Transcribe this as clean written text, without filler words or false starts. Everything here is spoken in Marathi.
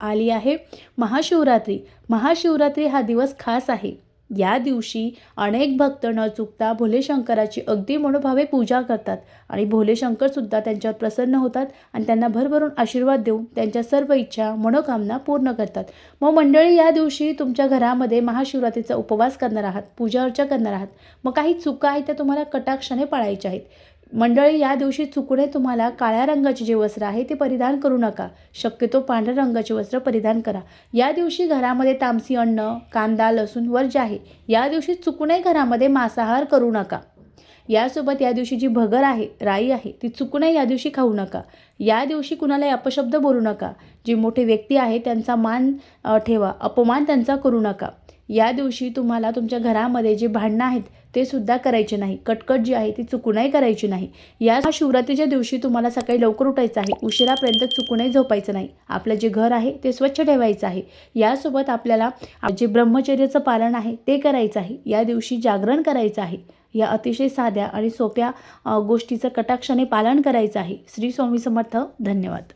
आली आहे महाशिवरात्री. महाशिवरात्री हा दिवस खास आहे. या दिवशी अनेक भक्त न चुकता भोलेशंकराची अगदी मनोभावे पूजा करतात आणि भोलेशंकरसुद्धा त्यांच्यावर प्रसन्न होतात आणि त्यांना भरभरून आशीर्वाद देऊन त्यांच्या सर्व इच्छा मनोकामना पूर्ण करतात. मग मंडळी, या दिवशी तुमच्या घरामध्ये महाशिवरात्रीचा उपवास करणार आहात, पूजा अर्चा करणार आहात. मग काही चुका आहेत त्या तुम्हाला कटाक्षाने पाळायच्या आहेत. मंडळी, या दिवशी चुकूने तुम्हाला काळ्या रंगाचे जे वस्त्र आहे ते परिधान करू नका. शक्यतो पांढऱ्या रंगाचे वस्त्र परिधान करा. या दिवशी घरामध्ये तामसी अन्न, कांदा, लसूण वर्ज्य आहे. या दिवशी चुकूने घरामध्ये मांसाहार करू नका. यासोबत या दिवशी जी भगर आहे, राई आहे, ती चुकूनही या दिवशी खाऊ नका. या दिवशी कुणालाही अपशब्द बोलू नका. जी मोठे व्यक्ती आहे त्यांचा मान ठेवा, अपमान त्यांचा करू नका. या दिवशी तुम्हाला तुमच्या घरामध्ये जे भांडणं आहेत ते सुद्धा करायचे नाही. कटकट जी आहे ती चुकूनही करायची नाही. या शिवरात्रीच्या दिवशी तुम्हाला सकाळी लवकर उठायचं आहे. उशिरापर्यंत चुकूनही झोपायचं नाही. आपलं जे घर आहे ते स्वच्छ ठेवायचं आहे. यासोबत आपल्याला जे ब्रह्मचर्याचं पालन आहे ते करायचं आहे. या दिवशी जागरण करायचं आहे. या अतिशय साध्या आणि सोप्या गोष्टीचं कटाक्षाने पालन करायचं आहे. श्री स्वामी समर्थ. धन्यवाद.